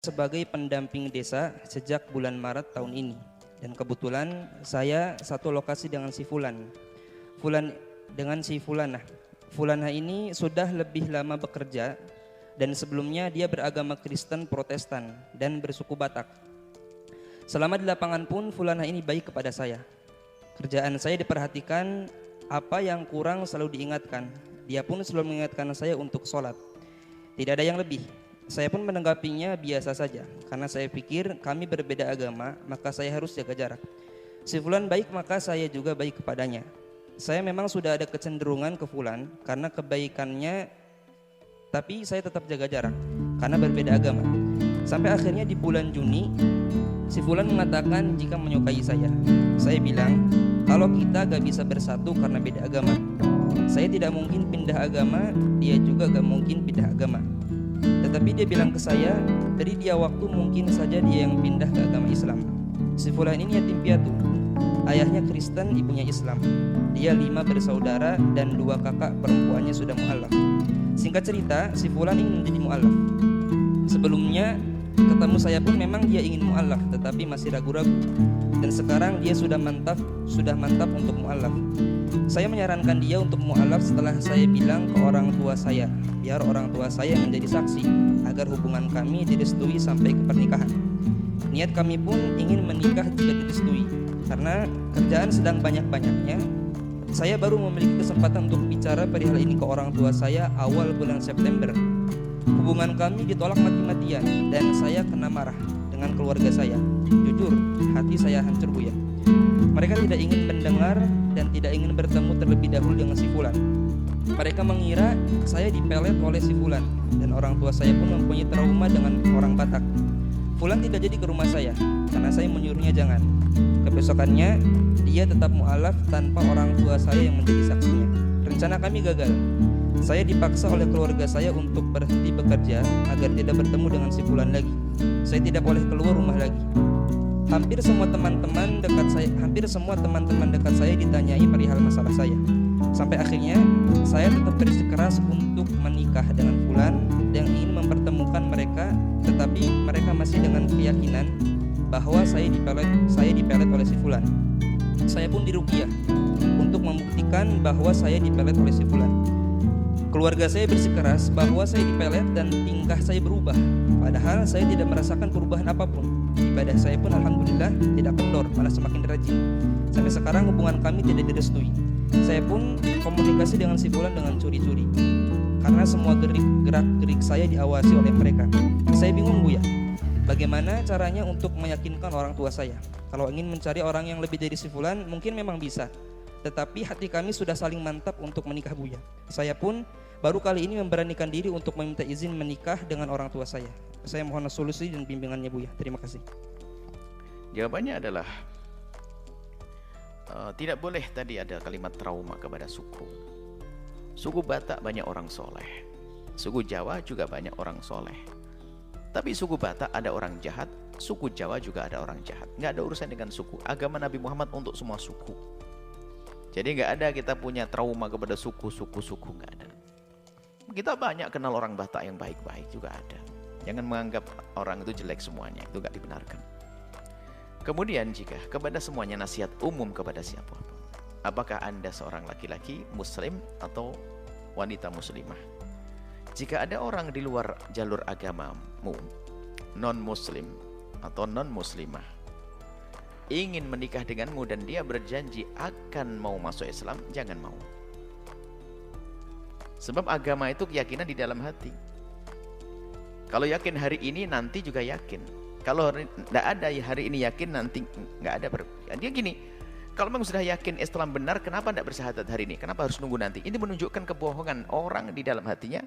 sebagai pendamping desa sejak bulan Maret tahun ini. Dan kebetulan saya satu lokasi dengan si Fulanah. Fulanah ini sudah lebih lama bekerja dan sebelumnya dia beragama Kristen Protestan dan bersuku Batak. Selama di lapangan pun Fulanah ini baik kepada saya. Kerjaan saya diperhatikan, apa yang kurang selalu diingatkan. Dia pun selalu mengingatkan saya untuk sholat. Tidak ada yang lebih. Saya pun menanggapinya biasa saja, karena saya pikir kami berbeda agama, maka saya harus jaga jarak. Si Fulan baik, maka saya juga baik kepadanya. Saya memang sudah ada kecenderungan ke Fulan karena kebaikannya, tapi saya tetap jaga jarak karena berbeda agama. Sampai akhirnya di bulan Juni, si Fulan mengatakan jika menyukai saya. Saya bilang, kalau kita gak bisa bersatu karena beda agama. Saya tidak mungkin pindah agama, dia juga gak mungkin pindah agama. Tetapi dia bilang ke saya, dari dia waktu mungkin saja dia yang pindah ke agama Islam. Si Fulan ini yatim piatu. Ayahnya Kristen, ibunya Islam. Dia 5 bersaudara dan 2 kakak perempuannya sudah mu'alaf. Singkat cerita, si Fulan ingin menjadi mu'alaf. Sebelumnya ketemu saya pun memang dia ingin mu'alaf, tetapi masih ragu-ragu. Dan sekarang dia sudah mantap untuk mu'alaf. Saya menyarankan dia untuk mu'alaf setelah saya bilang ke orang tua saya, biar orang tua saya menjadi saksi agar hubungan kami direstui sampai ke pernikahan. Niat kami pun ingin menikah jika direstui. Karena kerjaan sedang banyak-banyaknya, saya baru memiliki kesempatan untuk bicara perihal ini ke orang tua saya awal bulan September. Hubungan kami ditolak mati-matian dan saya kena marah dengan keluarga saya. Jujur, hati saya hancur, Buya. Mereka tidak ingin mendengar dan tidak ingin bertemu terlebih dahulu dengan si Fulan. Mereka mengira saya dipelet oleh si Fulan dan orang tua saya pun mempunyai trauma dengan orang Batak. Fulan tidak jadi ke rumah saya karena saya menyuruhnya jangan. Kebesokannya dia tetap mu'alaf tanpa orang tua saya yang menjadi saksinya. Rencana kami gagal. Saya dipaksa oleh keluarga saya untuk berhenti bekerja agar tidak bertemu dengan si Fulan lagi. Saya tidak boleh keluar rumah lagi. Hampir semua teman-teman dekat saya ditanyai perihal masalah saya. Sampai akhirnya saya tetap bersikeras untuk menikah dengan Fulan yang ingin mempertemukan mereka, tetapi mereka masih dengan keyakinan bahwa saya dipelet oleh si Fulan. Saya pun diruqyah untuk membuktikan bahwa saya dipelet oleh si Fulan. Keluarga saya bersikeras bahwa saya dipelet dan tingkah saya berubah. Padahal saya tidak merasakan perubahan apapun. Ibadah saya pun alhamdulillah tidak kendor, malah semakin rajin. Sampai sekarang hubungan kami tidak direstui. Saya pun komunikasi dengan si Fulan dengan curi-curi. Karena semua gerak-gerik saya diawasi oleh mereka. Saya bingung, Buya. Bagaimana caranya untuk meyakinkan orang tua saya? Kalau ingin mencari orang yang lebih dari si Fulan, mungkin memang bisa. Tetapi hati kami sudah saling mantap untuk menikah, Buya. Saya pun baru kali ini memberanikan diri untuk meminta izin menikah dengan orang tua saya. Saya mohon solusi dan bimbingannya, Buya. Terima kasih. Jawabannya adalah tidak boleh tadi ada kalimat trauma kepada suku. Suku Batak banyak orang soleh. Suku Jawa juga banyak orang soleh. Tapi suku Batak ada orang jahat, suku Jawa juga ada orang jahat. Nggak ada urusan dengan suku. Agama Nabi Muhammad untuk semua suku. Jadi nggak ada kita punya trauma kepada suku-suku nggak ada. Kita banyak kenal orang Batak yang baik-baik juga ada. Jangan menganggap orang itu jelek semuanya, itu nggak dibenarkan. Kemudian jika kepada semuanya nasihat umum kepada siapapun, apakah Anda seorang laki-laki muslim atau wanita muslimah? Jika ada orang di luar jalur agamamu, non-muslim atau non-muslimah, ingin menikah denganmu dan dia berjanji akan mau masuk Islam, jangan mau. Sebab agama itu keyakinan di dalam hati. Kalau yakin hari ini, nanti juga yakin. Kalau tidak ada hari ini yakin, nanti nggak ada. Dia gini, kalau memang sudah yakin Islam benar, kenapa tidak bersyahadat hari ini? Kenapa harus nunggu nanti? Ini menunjukkan kebohongan orang di dalam hatinya.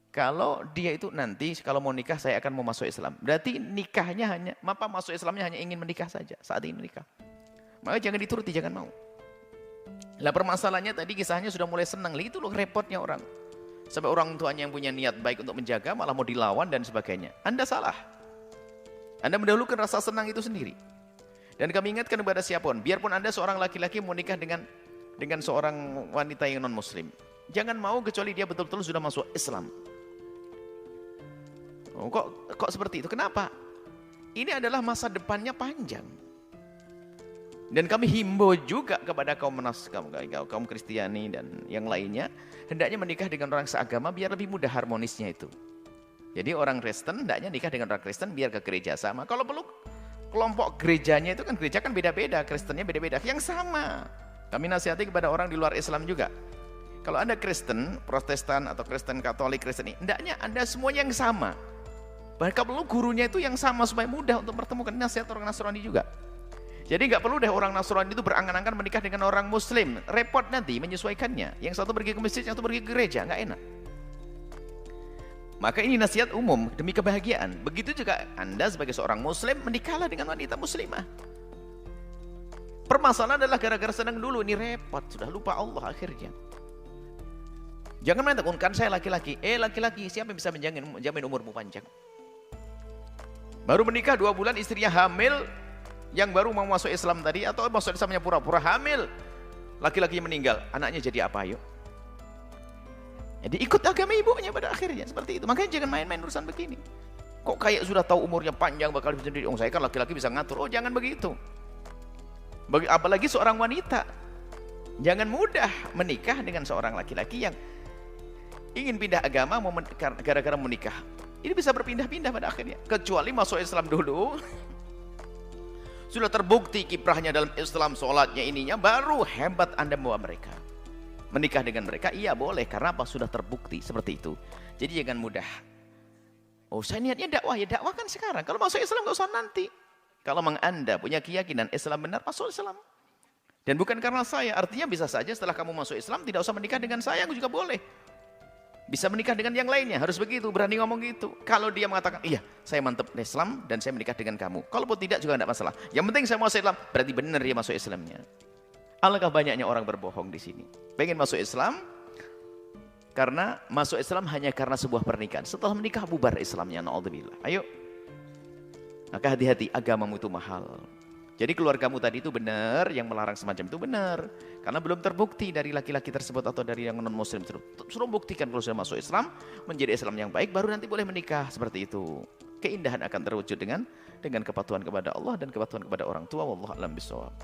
Kalau dia itu nanti, kalau mau nikah, saya akan mau masuk Islam. Berarti nikahnya masuk Islamnya hanya ingin menikah saja, saat ini nikah. Maka jangan dituruti, jangan mau. Lah permasalahannya tadi kisahnya sudah mulai senang, itu loh repotnya orang. Sampai orang tuanya yang punya niat baik untuk menjaga, malah mau dilawan dan sebagainya. Anda salah. Anda mendahulukan rasa senang itu sendiri. Dan kami ingatkan kepada siapapun, biarpun Anda seorang laki-laki mau nikah dengan seorang wanita yang non-muslim, jangan mau kecuali dia betul-betul sudah masuk Islam. Oh, kok seperti itu? Kenapa? Ini adalah masa depannya panjang. Dan kami himbau juga kepada kaum Kristiani dan yang lainnya, hendaknya menikah dengan orang seagama biar lebih mudah harmonisnya itu. Jadi orang Kristen hendaknya nikah dengan orang Kristen biar ke gereja sama. Kalau perlu kelompok gerejanya itu kan gereja kan beda-beda, Kristennya beda-beda. Yang sama. Kami nasihati kepada orang di luar Islam juga. Kalau Anda Kristen, Protestan atau Kristen Katolik, Kristen ini, hendaknya Anda semuanya yang sama. Bahkan perlu gurunya itu yang sama supaya mudah untuk pertemukan. Nasihat orang Nasrani juga. Jadi nggak perlu deh orang Nasrani itu berangan-angan menikah dengan orang Muslim. Repot nanti menyesuaikannya. Yang satu pergi ke masjid, yang satu pergi ke gereja. Nggak enak. Maka ini nasihat umum demi kebahagiaan. Begitu juga Anda sebagai seorang Muslim menikahlah dengan wanita Muslimah. Permasalahan adalah gara-gara senang dulu. Ini repot. Sudah lupa Allah akhirnya. Jangan mengatakan, kan saya laki-laki. Laki-laki siapa yang bisa menjamin umurmu panjang? Baru menikah 2 bulan istrinya hamil. Yang baru mau masuk Islam tadi atau masuk Islamnya pura-pura hamil, laki-laki meninggal, anaknya jadi apa? Yuk, jadi ikut agama ibunya pada akhirnya seperti itu. Makanya jangan main-main urusan begini. Kok kayak sudah tahu umurnya panjang bakal sendiri? Oh, saya kan laki-laki bisa ngatur. Oh, jangan begitu. Apalagi seorang wanita, jangan mudah menikah dengan seorang laki-laki yang ingin pindah agama gara-gara menikah. Ini bisa berpindah-pindah pada akhirnya. Kecuali masuk Islam dulu. Sudah terbukti kiprahnya dalam Islam, sholatnya ininya, baru hebat Anda bawa mereka. Menikah dengan mereka, iya boleh. Karena apa? Sudah terbukti seperti itu. Jadi jangan mudah. Oh, saya niatnya dakwah. Ya dakwah kan sekarang. Kalau masuk Islam gak usah nanti. Kalau memang Anda punya keyakinan Islam benar, masuk Islam. Dan bukan karena saya. Artinya bisa saja setelah kamu masuk Islam, tidak usah menikah dengan saya, aku juga boleh. Bisa menikah dengan yang lainnya, harus begitu, berani ngomong gitu. Kalau dia mengatakan, iya saya mantap Islam dan saya menikah dengan kamu. Kalaupun tidak juga tidak masalah. Yang penting saya masuk Islam, berarti benar dia masuk Islamnya. Alangkah banyaknya orang berbohong di sini. Pengen masuk Islam, karena masuk Islam hanya karena sebuah pernikahan. Setelah menikah bubar Islamnya, na'udzubillah. Ayo. Maka hati-hati, agamamu itu mahal. Jadi keluargamu tadi itu benar, yang melarang semacam itu benar. Karena belum terbukti dari laki-laki tersebut atau dari yang non-muslim. Suruh buktikan kalau sudah masuk Islam, menjadi Islam yang baik, baru nanti boleh menikah. Seperti itu. Keindahan akan terwujud dengan kepatuhan kepada Allah dan kepatuhan kepada orang tua. Wallahu a'lam bishawab.